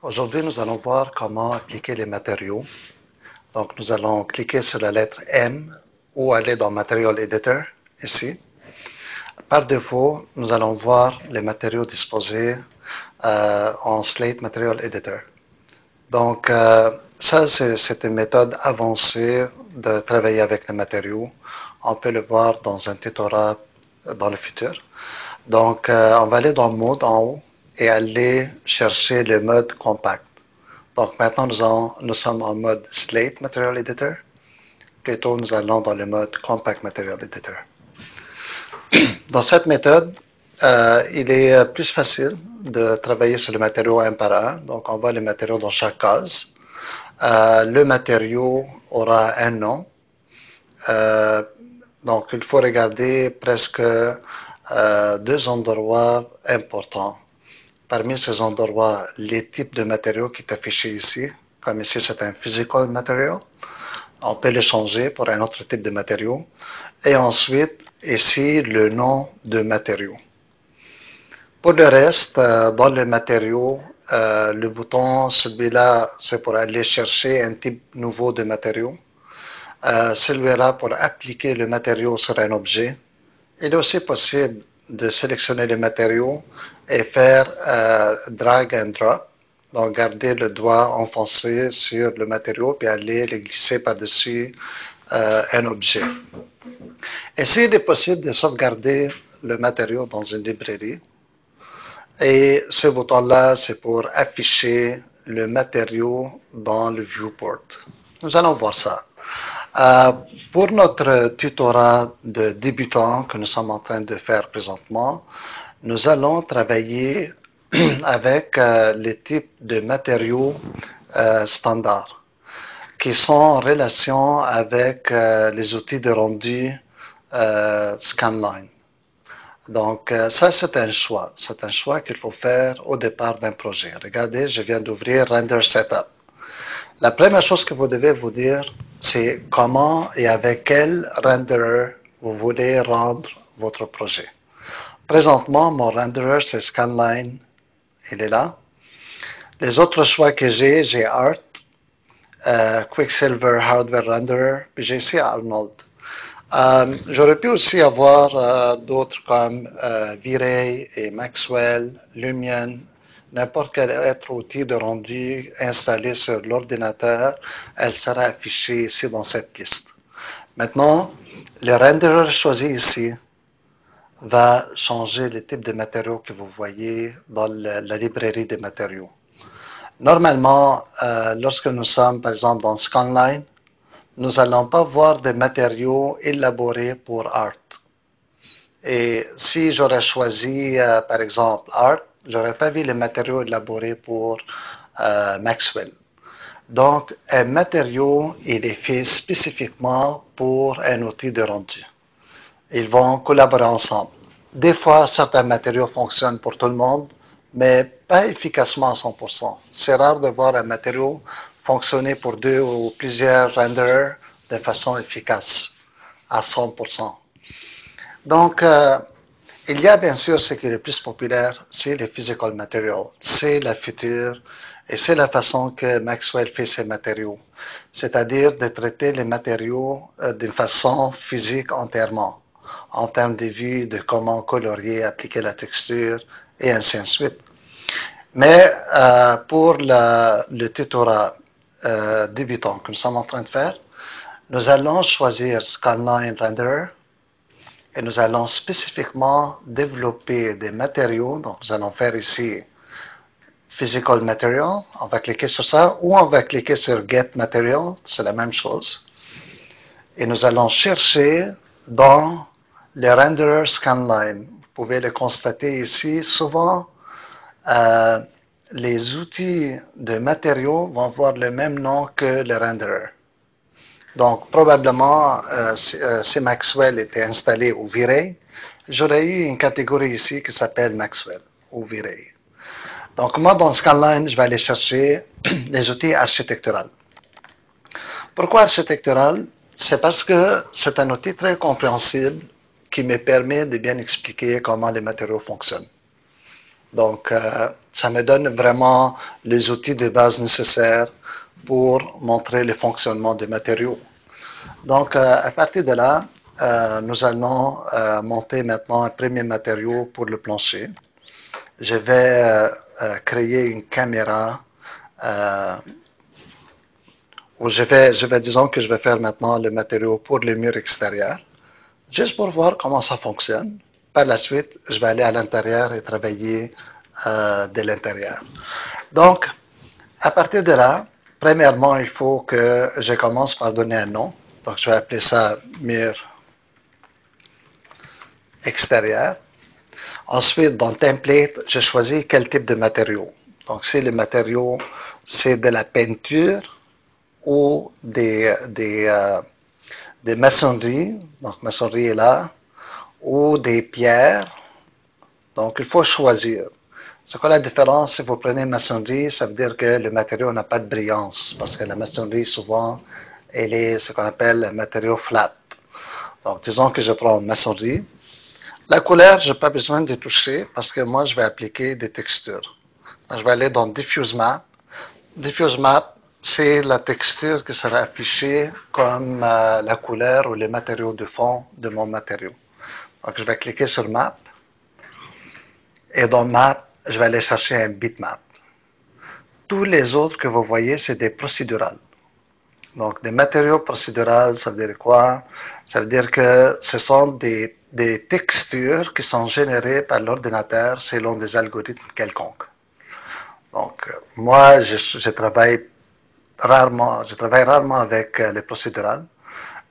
Aujourd'hui, nous allons voir comment appliquer les matériaux. Donc, nous allons cliquer sur la lettre M ou aller dans Material Editor, ici. Par défaut, nous allons voir les matériaux disposés en Slate Material Editor. Donc, ça, c'est une méthode avancée de travailler avec les matériaux. On peut le voir dans un tutorat dans le futur. Donc, on va aller dans Mode en haut et aller chercher le mode compact. Donc, maintenant, nous sommes en mode Slate Material Editor. Plutôt, nous allons dans le mode Compact Material Editor. Dans cette méthode, il est plus facile de travailler sur le matériau un par un. Donc, on voit les matériaux dans chaque case. Le matériau aura un nom. Donc, il faut regarder presque deux endroits importants. Parmi ces endroits, les types de matériaux qui sont affichés ici, comme ici c'est un physical material, on peut le changer pour un autre type de matériau. Et ensuite, ici, le nom de matériau. Pour le reste, dans le matériau, le bouton, celui-là, c'est pour aller chercher un type nouveau de matériau. Celui-là pour appliquer le matériau sur un objet. Il est aussi possible de sélectionner les matériaux et faire drag and drop. Donc, garder le doigt enfoncé sur le matériau puis aller le glisser par-dessus un objet. Et s'il est possible de sauvegarder le matériau dans une librairie, et ce bouton-là, c'est pour afficher le matériau dans le viewport. Nous allons voir ça. Pour notre tutorat de débutant que nous sommes en train de faire présentement, nous allons travailler avec les types de matériaux standards qui sont en relation avec les outils de rendu Scanline. Donc, ça, c'est un choix. C'est un choix qu'il faut faire au départ d'un projet. Regardez, je viens d'ouvrir Render Setup. La première chose que vous devez vous dire, c'est comment et avec quel renderer vous voulez rendre votre projet. Présentement, mon renderer, c'est Scanline. Il est là. Les autres choix que j'ai Art, Quicksilver Hardware Renderer, puis j'ai ici Arnold. J'aurais pu aussi avoir d'autres comme V-Ray et Maxwell, Lumion, n'importe quel autre outil de rendu installé sur l'ordinateur, elle sera affichée ici dans cette liste. Maintenant, le renderer choisi ici va changer le type de matériaux que vous voyez dans la librairie des matériaux. Normalement, lorsque nous sommes par exemple dans Scanline, nous n'allons pas voir des matériaux élaborés pour Art. Et si j'aurais choisi, par exemple, Art, j'aurais pas vu les matériaux élaborés pour Maxwell. Donc, un matériau, il est fait spécifiquement pour un outil de rendu. Ils vont collaborer ensemble. Des fois, certains matériaux fonctionnent pour tout le monde, mais pas efficacement à 100%. C'est rare de voir un matériau fonctionner pour deux ou plusieurs renderers de façon efficace à 100%. Donc, il y a bien sûr ce qui est le plus populaire, c'est les physical materials. C'est la future et c'est la façon que Maxwell fait ses matériaux. C'est-à-dire de traiter les matériaux d'une façon physique entièrement, en termes de vue, de comment colorier, appliquer la texture et ainsi de suite. Mais pour le tutorat débutant que nous sommes en train de faire, nous allons choisir Scanline Renderer et nous allons spécifiquement développer des matériaux. Donc, nous allons faire ici Physical Material. On va cliquer sur ça ou on va cliquer sur Get Material. C'est la même chose. Et nous allons chercher dans les renderers Scanline. Vous pouvez le constater ici. Souvent, les outils de matériaux vont avoir le même nom que le renderer. Donc, probablement, si Maxwell était installé au V-Ray, j'aurais eu une catégorie ici qui s'appelle Maxwell ou V-Ray. Donc, moi, dans Scanline, je vais aller chercher les outils architecturaux. Pourquoi architectural? C'est parce que c'est un outil très compréhensible qui me permet de bien expliquer comment les matériaux fonctionnent. Donc, ça me donne vraiment les outils de base nécessaires pour montrer le fonctionnement des matériaux. Donc, à partir de là, nous allons monter maintenant un premier matériau pour le plancher. Je vais créer une caméra où disons que je vais faire maintenant le matériau pour les murs extérieurs, juste pour voir comment ça fonctionne. Par la suite, je vais aller à l'intérieur et travailler de l'intérieur. Donc, à partir de là, premièrement, il faut que je commence par donner un nom. Donc, je vais appeler ça mur extérieur. Ensuite, dans template, je choisis quel type de matériau. Donc, si le matériau, c'est de la peinture ou des maçonneries, donc maçonnerie est là, ou des pierres. Donc, il faut choisir. C'est quoi la différence? Si vous prenez maçonnerie, ça veut dire que le matériau n'a pas de brillance, parce que la maçonnerie, souvent, elle est ce qu'on appelle un matériau flat. Donc, disons que je prends maçonnerie. La couleur, je n'ai pas besoin de toucher, parce que moi, je vais appliquer des textures. Je vais aller dans Diffuse Map. Diffuse Map, c'est la texture qui sera affichée comme la couleur ou les matériaux de fond de mon matériau. Donc, je vais cliquer sur Map. Et dans Map, je vais aller chercher un bitmap. Tous les autres que vous voyez, c'est des procédurales. Donc, des matériaux procédurales, ça veut dire quoi? Ça veut dire que ce sont des textures qui sont générées par l'ordinateur selon des algorithmes quelconques. Donc, moi, je travaille rarement avec les procédurales.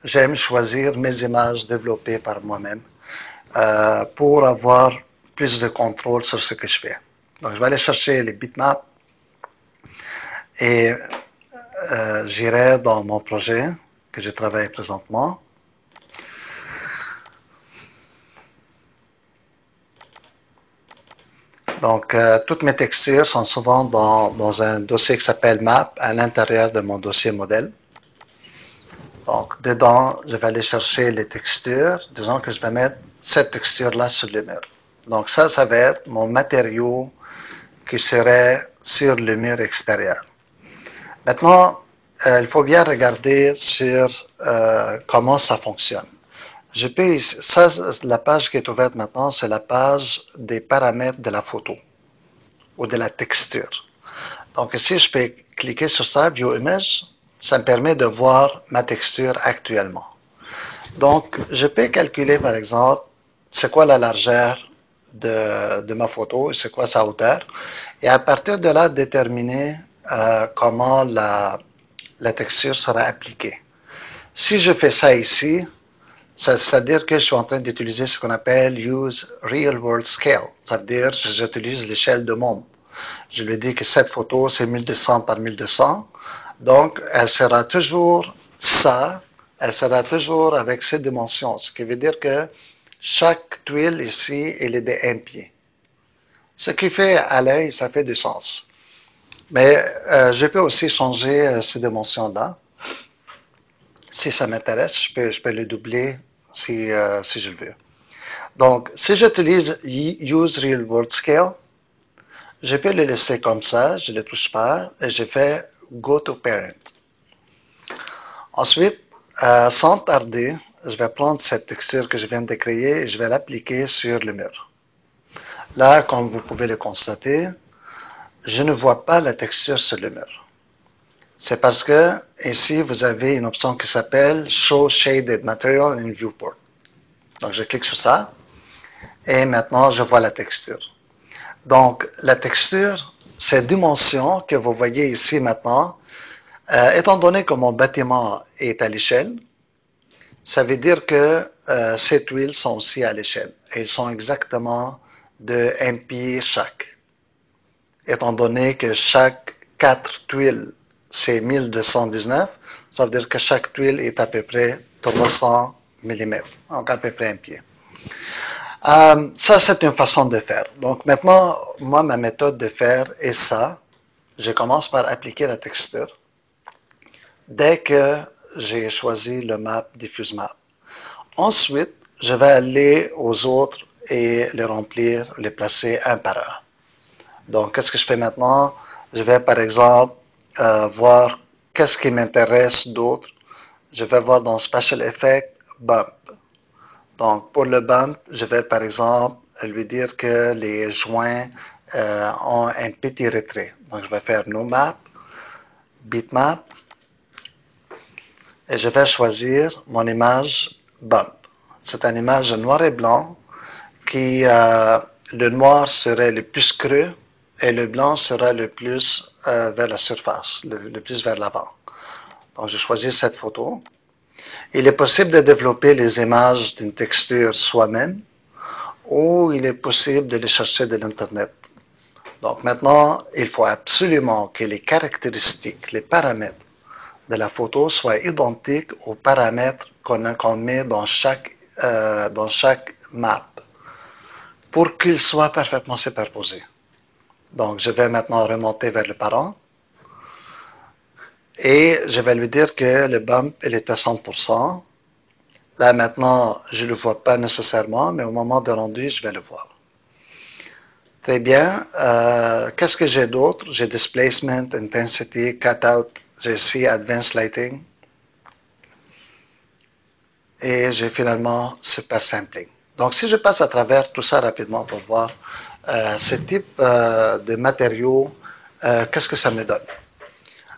J'aime choisir mes images développées par moi-même pour avoir plus de contrôle sur ce que je fais. Donc, je vais aller chercher les bitmaps et j'irai dans mon projet que je travaille présentement. Donc, toutes mes textures sont souvent dans un dossier qui s'appelle Map à l'intérieur de mon dossier modèle. Donc, dedans, je vais aller chercher les textures. Disons que je vais mettre cette texture-là sur le mur. Donc, ça va être mon matériau qui serait sur le mur extérieur. Maintenant, il faut bien regarder sur comment ça fonctionne. La page qui est ouverte maintenant, c'est la page des paramètres de la photo ou de la texture. Donc ici, je peux cliquer sur ça, View Image. Ça me permet de voir ma texture actuellement. Donc, je peux calculer, par exemple, c'est quoi la largeur de ma photo, c'est quoi sa hauteur, et à partir de là, déterminer comment la texture sera appliquée. Si je fais ça ici, c'est-à-dire que je suis en train d'utiliser ce qu'on appelle Use Real World Scale. Ça veut dire que j'utilise l'échelle de monde. Je lui dis que cette photo, c'est 1200 par 1200. Donc, elle sera toujours ça. Elle sera toujours avec ces dimensions. Ce qui veut dire que chaque tuile ici, elle est de 1 pied. Ce qui fait à l'œil, ça fait du sens. Mais je peux aussi changer ces dimensions-là. Si ça m'intéresse, je peux le doubler si je le veux. Donc, si j'utilise Use Real World Scale, je peux le laisser comme ça, je ne le touche pas, et je fais Go to Parent. Ensuite, sans tarder, je vais prendre cette texture que je viens de créer et je vais l'appliquer sur le mur. Là, comme vous pouvez le constater, je ne vois pas la texture sur le mur. C'est parce que ici, vous avez une option qui s'appelle Show Shaded Material in Viewport. Donc, je clique sur ça et maintenant, je vois la texture. Donc, la texture, ces dimensions que vous voyez ici maintenant, étant donné que mon bâtiment est à l'échelle, ça veut dire que ces tuiles sont aussi à l'échelle. Elles sont exactement de 1 pied chaque. Étant donné que chaque 4 tuiles, c'est 1219, ça veut dire que chaque tuile est à peu près 300 mm, donc à peu près 1 pied. Ça, c'est une façon de faire. Donc maintenant, moi, ma méthode de faire est ça. Je commence par appliquer la texture. Dès que j'ai choisi le map, diffuse map. Ensuite, je vais aller aux autres et les remplir, les placer un par un. Donc, qu'est-ce que je fais maintenant? Je vais, par exemple, voir qu'est-ce qui m'intéresse d'autre. Je vais voir dans Special Effect, Bump. Donc, pour le bump, je vais, par exemple, lui dire que les joints ont un petit retrait. Donc, je vais faire No Map, Bitmap, et je vais choisir mon image bump. C'est une image noir et blanc qui, le noir serait le plus creux et le blanc sera le plus vers la surface, le plus vers l'avant. Donc, je choisis cette photo. Il est possible de développer les images d'une texture soi-même ou il est possible de les chercher de l'Internet. Donc maintenant, il faut absolument que les caractéristiques, les paramètres de la photo soient identiques aux paramètres qu'on met dans chaque map pour qu'ils soient parfaitement superposés. Donc, je vais maintenant remonter vers le parent et je vais lui dire que le bump, il est à 100%. Là, maintenant, je ne le vois pas nécessairement, mais au moment de rendu, je vais le voir. Très bien. Qu'est-ce que j'ai d'autre? J'ai Displacement, Intensity, Cutout, j'ai ici Advanced Lighting. Et j'ai finalement Super Sampling. Donc, si je passe à travers tout ça rapidement pour voir ce type de matériaux, qu'est-ce que ça me donne?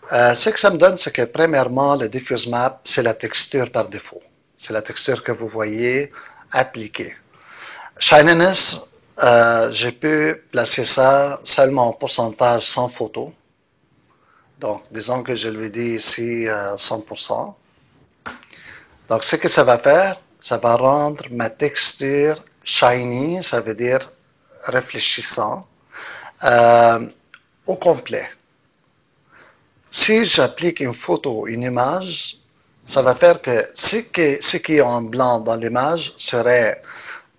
Ce que ça me donne, c'est que premièrement, le Diffuse Map, c'est la texture par défaut. C'est la texture que vous voyez appliquée. Shininess, je peux placer ça seulement en pourcentage sans photo. Donc, disons que je lui dis ici 100%. Donc, ce que ça va faire, ça va rendre ma texture shiny, ça veut dire réfléchissant, au complet. Si j'applique une photo, une image, ça va faire que ce qui est en blanc dans l'image serait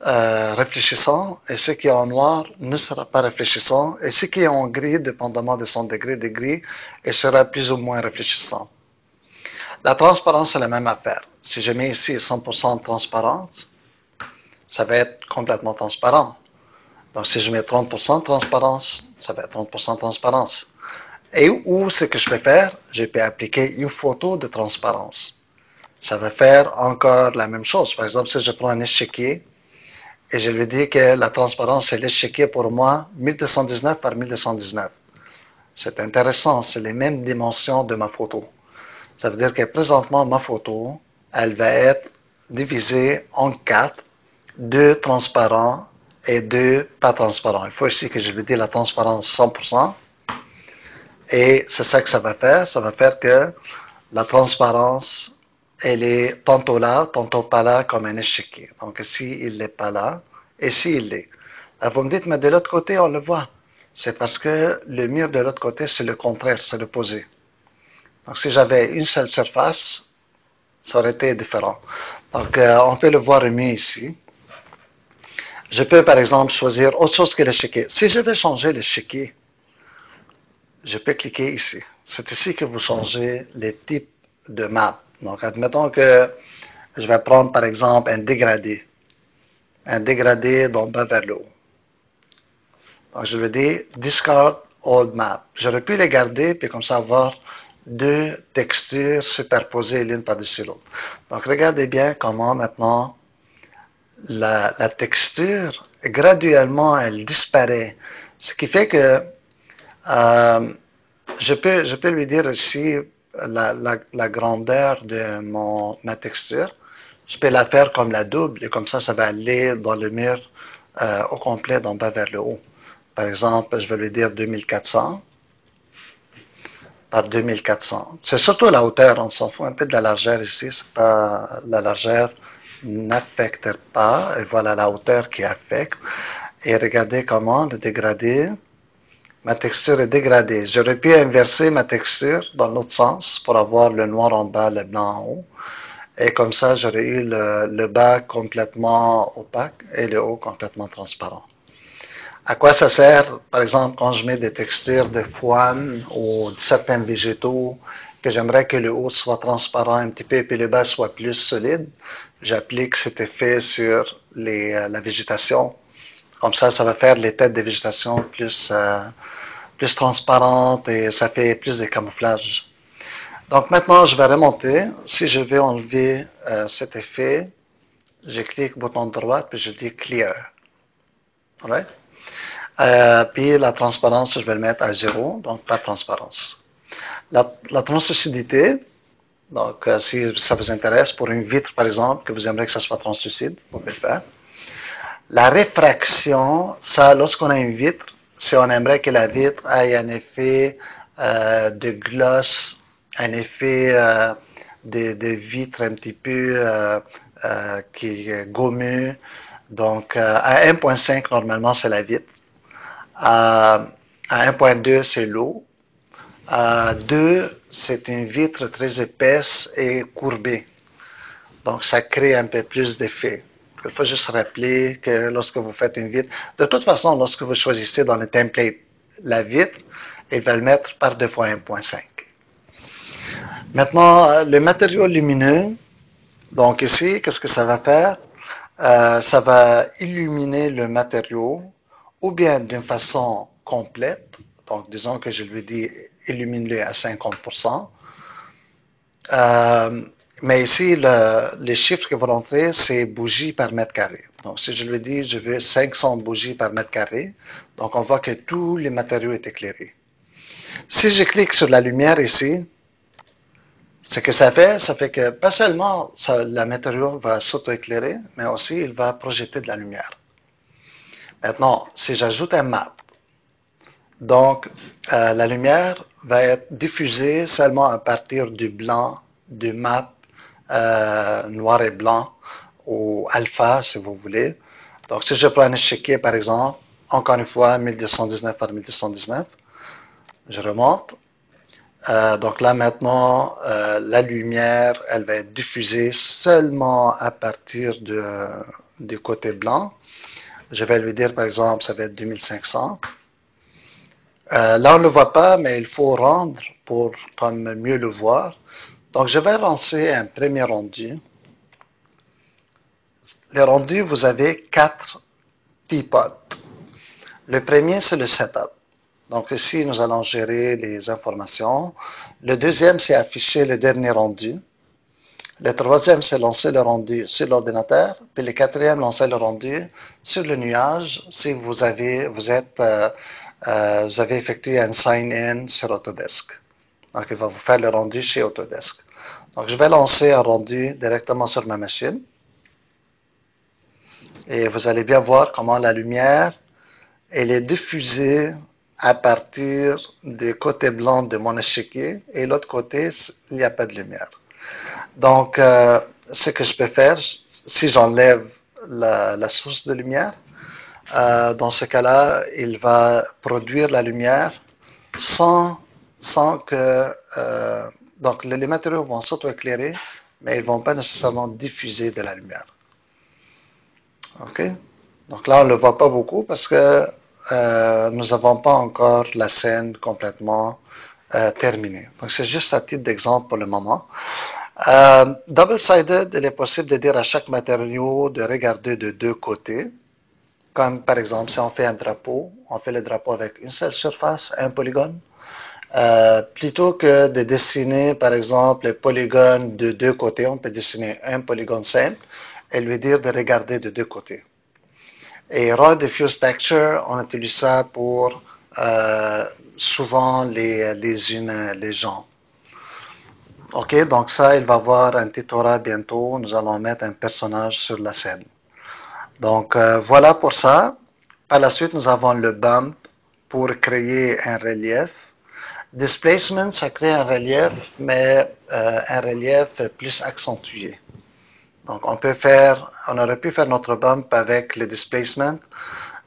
réfléchissant et ce qui est en noir ne sera pas réfléchissant et ce qui est en gris, dépendamment de son degré de gris, il sera plus ou moins réfléchissant. La transparence est la même affaire. Si je mets ici 100% de transparence, ça va être complètement transparent. Donc si je mets 30% de transparence, ça va être 30% de transparence. Et où ce que je peux faire, je peux appliquer une photo de transparence. Ça va faire encore la même chose. Par exemple, si je prends un échiquier et je lui dis que la transparence est l'échiquier pour moi 1219 par 1219. C'est intéressant, c'est les mêmes dimensions de ma photo. Ça veut dire que présentement, ma photo, elle va être divisée en 4, 2 transparents et 2 pas transparents. Il faut ici que je lui dise la transparence 100%. Et c'est ça que ça va faire. Ça va faire que la transparence, elle est tantôt là, tantôt pas là, comme un échiquier. Donc ici, il n'est pas là, et ici, il l'est. Vous me dites, mais de l'autre côté, on le voit. C'est parce que le mur de l'autre côté, c'est le contraire, c'est l'opposé. Donc si j'avais une seule surface, ça aurait été différent. Donc on peut le voir mieux ici. Je peux par exemple choisir autre chose que l'échiquier. Si je veux changer l'échiquier, je peux cliquer ici. C'est ici que vous changez les types de map. Donc, admettons que je vais prendre, par exemple, un dégradé. Un dégradé d'en bas vers le haut. Donc, je lui dis Discard Old Map. J'aurais pu les garder, puis comme ça avoir deux textures superposées l'une par-dessus l'autre. Donc, regardez bien comment maintenant la texture, graduellement, elle disparaît. Ce qui fait que je peux lui dire aussi la grandeur de ma texture. Je peux la faire comme la double et comme ça va aller dans le mur au complet d'en bas vers le haut. Par exemple, je vais lui dire 2400 par 2400. C'est surtout la hauteur, on s'en fout un peu de la largeur ici. C'est pas la largeur n'affecte pas. Et voilà la hauteur qui affecte. Et regardez comment le dégradé. Ma texture est dégradée. J'aurais pu inverser ma texture dans l'autre sens pour avoir le noir en bas, le blanc en haut. Et comme ça, j'aurais eu le bas complètement opaque et le haut complètement transparent. À quoi ça sert, par exemple, quand je mets des textures de foin ou de certains végétaux, que j'aimerais que le haut soit transparent un petit peu et que le bas soit plus solide, j'applique cet effet sur la végétation. Comme ça va faire les têtes de végétation plus transparentes et ça fait plus de camouflage. Donc maintenant, je vais remonter. Si je vais enlever cet effet, je clique bouton droit puis je dis Clear. Right? Puis la transparence, je vais le mettre à 0, donc pas de transparence. La translucidité, donc si ça vous intéresse, pour une vitre par exemple, que vous aimeriez que ça soit translucide, vous pouvez le faire. La réfraction, ça, lorsqu'on a une vitre, si on aimerait que la vitre ait un effet de gloss, un effet de vitre un petit peu qui est gommeux. Donc, à 1.5, normalement, c'est la vitre. À 1.2, c'est l'eau. À 2, c'est une vitre très épaisse et courbée. Donc, ça crée un peu plus d'effet. Il faut juste rappeler que lorsque vous faites une vitre, de toute façon, lorsque vous choisissez dans le template la vitre, il va le mettre par 2 fois 1.5. Maintenant, le matériau lumineux, donc ici, qu'est-ce que ça va faire? Ça va illuminer le matériau ou bien d'une façon complète. Donc, disons que je lui dis illumine-le à 50%. Mais ici, les chiffres que vous rentrez, c'est bougies par mètre carré. Donc, si je lui dis, je veux 500 bougies par mètre carré, donc on voit que tous les matériaux est éclairés. Si je clique sur la lumière ici, ce que ça fait que pas seulement le matériau va s'auto-éclairer, mais aussi il va projeter de la lumière. Maintenant, si j'ajoute un map, donc la lumière va être diffusée seulement à partir du blanc, du map noir et blanc, ou alpha si vous voulez. Donc si je prends un échiquier par exemple, encore une fois 1219 par 1219, je remonte. Donc là maintenant, la lumière, elle va être diffusée seulement à partir du côté blanc. Je vais lui dire par exemple, ça va être 2500. Là, on ne le voit pas, mais il faut rendre pour comme mieux le voir. Donc, je vais lancer un premier rendu. Les rendus, vous avez 4 teapots. Le premier, c'est le setup. Donc, ici, nous allons gérer les informations. Le deuxième, c'est afficher le dernier rendu. Le troisième, c'est lancer le rendu sur l'ordinateur. Puis le quatrième, lancer le rendu sur le nuage si vous avez effectué un sign-in sur Autodesk. Donc, il va vous faire le rendu chez Autodesk. Donc, je vais lancer un rendu directement sur ma machine. Et vous allez bien voir comment la lumière, elle est diffusée à partir du côté blanc de mon échiquier. Et l'autre côté, il n'y a pas de lumière. Donc, ce que je peux faire, si j'enlève la source de lumière, dans ce cas-là, il va produire la lumière sans que... donc, les matériaux vont s'auto-éclairer, mais ils ne vont pas nécessairement diffuser de la lumière. OK? Donc là, on ne le voit pas beaucoup parce que nous n'avons pas encore la scène complètement terminée. Donc, c'est juste à titre d'exemple pour le moment. Double-sided, il est possible de dire à chaque matériau de regarder de deux côtés. Comme par exemple, si on fait un drapeau, on fait le drapeau avec une seule surface, un polygone. Plutôt que de dessiner, par exemple, les polygones de deux côtés, on peut dessiner un polygone simple et lui dire de regarder de deux côtés. Et Raw Diffuse Texture, on utilise ça pour souvent les humains, les gens. Ok, donc ça, il va y avoir un tutoriel bientôt. Nous allons mettre un personnage sur la scène. Donc voilà pour ça. Par la suite, nous avons le bump pour créer un relief. Displacement, ça crée un relief, mais un relief plus accentué. Donc on aurait pu faire notre bump avec le displacement,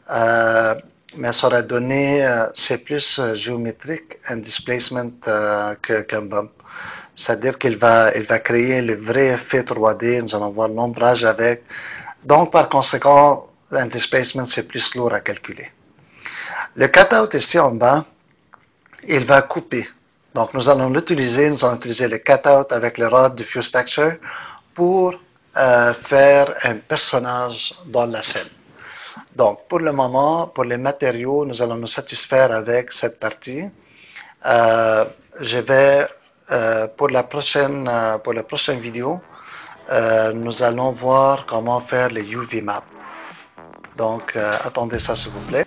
mais ça aurait donné, c'est plus géométrique un displacement qu'un bump. c'est-à-dire qu'il va créer le vrai effet 3D, nous allons voir l'ombrage avec. Donc, par conséquent, l'anti-spacement, c'est plus lourd à calculer. Le cutout ici en bas, il va couper. Donc, nous allons utiliser le cutout avec le rod de Fuse Texture pour faire un personnage dans la scène. Donc, pour le moment, pour les matériaux, nous allons nous satisfaire avec cette partie. Je vais, pour la prochaine vidéo, nous allons voir comment faire les UV maps. Donc, attendez ça s'il vous plaît.